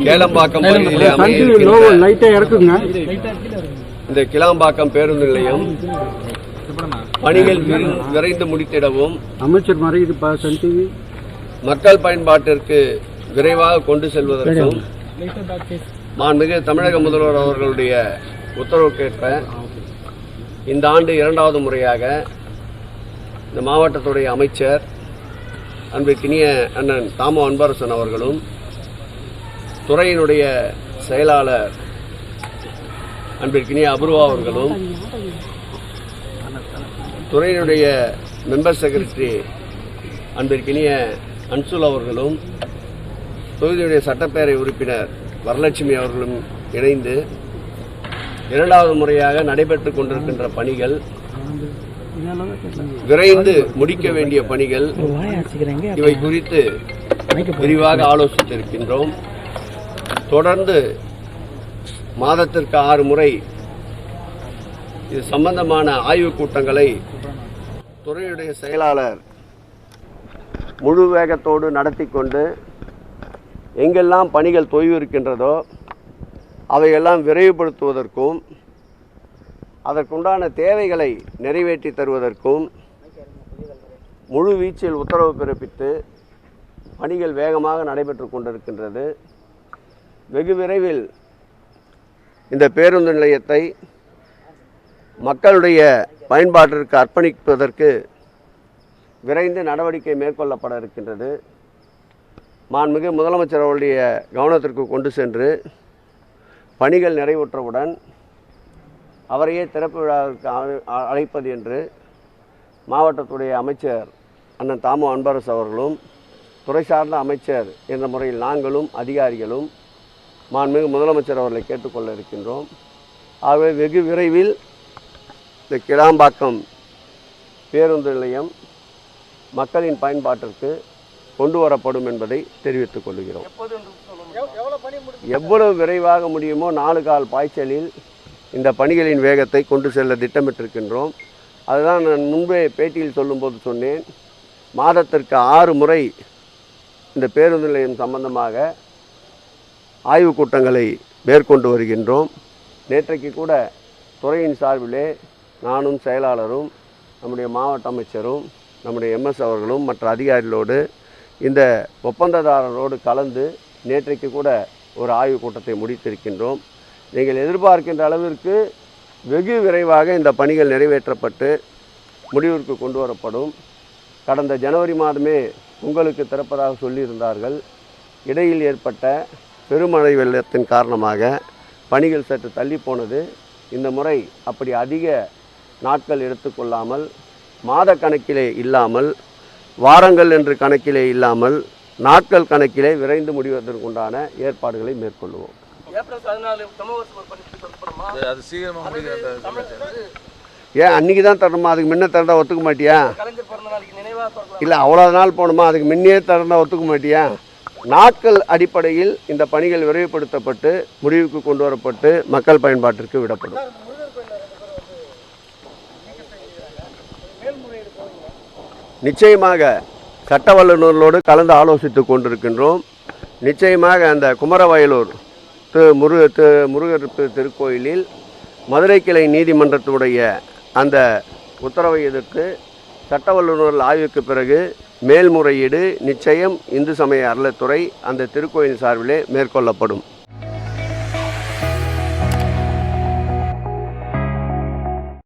கேளம்பாக்கம் பகுதியிலே இந்த கிளாம்பாக்கம் பேருந்து நிலையம் பணிகள் விரைந்து முடித்திடவும் அமைச்சர் மக்கள் பயன்பாட்டிற்கு விரைவாக கொண்டு செல்வதற்கும் மாண்புமிகு தமிழக முதல்வர் அவர்களுடைய உத்தரவுக்கேற்ப இந்த ஆண்டு இரண்டாவது முறையாக இந்த மாவட்டத்துடைய அமைச்சர் அன்பிற்கினிய அண்ணன் தாமோ அன்பரசன் அவர்களும் துறையினுடைய செயலாளர் அன்பிற்கினிய அபூர்வா அவர்களும் துறையினுடைய மெம்பர் செக்ரட்டரி அன்பிற்கினிய அன்சுல் அவர்களும் தொகுதியுடைய சட்டப்பேரவை உறுப்பினர் வரலட்சுமி அவர்களும் இணைந்து இரண்டாவது முறையாக நடைபெற்றுக் கொண்டிருக்கின்ற பணிகள் விரைந்து முடிக்க வேண்டிய பணிகள் இவை குறித்து விரிவாக ஆலோசித்திருக்கின்றோம். தொடர்ந்து மாதத்திற்கு 6 முறை இது சம்பந்தமான ஆய்வுக் கூட்டங்களை துறையுடைய செயலாளர் முழு வேகத்தோடு நடத்தி கொண்டு எங்கெல்லாம் பணிகள் தொய்வு இருக்கின்றதோ அவையெல்லாம் விரைவுபடுத்துவதற்கும் அதற்குண்டான தேவைகளை நிறைவேற்றி தருவதற்கும் முழு வீச்சில் உத்தரவு பிறப்பித்து பணிகள் வேகமாக நடைபெற்று கொண்டிருக்கின்றது. வெகு விரைவில் இந்த பேருந்து நிலையத்தை மக்களுடைய பயன்பாட்டிற்கு அர்ப்பணிப்பதற்கு விரைந்து நடவடிக்கை மேற்கொள்ளப்பட இருக்கின்றது. மாண்புமிகு முதலமைச்சர் அவருடைய கவனத்திற்கு கொண்டு சென்று பணிகள் நிறைவுற்றவுடன் அவரையே திறப்பு விழாவிற்கு அழைப்பது என்று மாவட்டத்துடைய அமைச்சர் அண்ணன் தாமோ அன்பரசு அவர்களும் துறை சார்ந்த அமைச்சர் என்ற முறையில் நாங்களும் அதிகாரிகளும் மாண்புமிகு முதலமைச்சர் அவர்களை கேட்டுக்கொள்ள இருக்கின்றோம். ஆகவே வெகு விரைவில் இந்த கிளாம்பாக்கம் பேருந்து நிலையம் மக்களின் பயன்பாட்டிற்கு கொண்டு வரப்படும் என்பதை தெரிவித்துக் கொள்கிறோம். எவ்வளவு விரைவாக முடியுமோ 4 கால் பாய்ச்சலில் இந்த பணிகளின் வேகத்தை கொண்டு செல்ல திட்டமிட்டிருக்கின்றோம். அதுதான் நான் முன்பே பேட்டியில் சொல்லும்போது சொன்னேன். மாதத்திற்கு 6 முறை இந்த பேருந்து நிலையம் சம்பந்தமாக ஆய்வுக் கூட்டங்களை மேற்கொண்டு வருகின்றோம். நேற்றைக்கு கூட துறையின் சார்பிலே நானும் செயலாளரும் நம்முடைய மாவட்ட அமைச்சரும் நம்முடைய எம்எஸ் அவர்களும் மற்ற அதிகாரிகளோடு இந்த ஒப்பந்ததாரரோடு கலந்து நேற்றைக்கு கூட ஒரு ஆய்வுக் கூட்டத்தை முடித்திருக்கின்றோம். நீங்கள் எதிர்பார்க்கின்ற அளவிற்கு வெகு விரைவாக இந்த பணிகள் நிறைவேற்றப்பட்டு முடிவிற்கு கொண்டு வரப்படும். கடந்த ஜனவரி மாதமே உங்களுக்கு திறப்பதாக சொல்லியிருந்தார்கள். இடையில் ஏற்பட்ட பெருமழை வெள்ளத்தின் காரணமாக பணிகள் சற்று தள்ளி போனது. இந்த முறை அப்படி அதிக நாட்கள் எடுத்துக்கொள்ளாமல் மாத கணக்கிலே இல்லாமல் வாரங்கள் என்று கணக்கிலே இல்லாமல் நாட்கள் கணக்கிலே விரைந்து முடிவதற்குண்டான ஏற்பாடுகளை மேற்கொள்வோம். ஏன் அன்றைக்கி தான் தரணுமா? அதுக்கு முன்னே திறந்தால் ஒத்துக்க மாட்டியா? இல்லை அவ்வளோ நாள் போகணுமா? அதுக்கு முன்னே திறந்தால் ஒத்துக்க மாட்டியா? நாட்கள் அடிப்படையில் இந்த பணிகள் விரைவுபடுத்தப்பட்டு முடிவுக்கு கொண்டு வரப்பட்டு மக்கள் பயன்பாட்டிற்கு விடப்படும். நிச்சயமாக சட்ட வல்லுநர்களோடு கலந்து ஆலோசித்து கொண்டிருக்கின்றோம். நிச்சயமாக அந்த குமரவயலூர் முருகர் திருக்கோயிலில் மதுரை கிளை நீதிமன்றத்துடைய அந்த உத்தரவை எதிர்த்து சட்ட வல்லுநர்கள் ஆய்வுக்கு பிறகு மேல்முறையீடு நிச்சயம் இந்து சமய அறநிலையத்துறை அந்த திருக்கோயில் சார்பிலே மேற்கொள்ளப்படும்.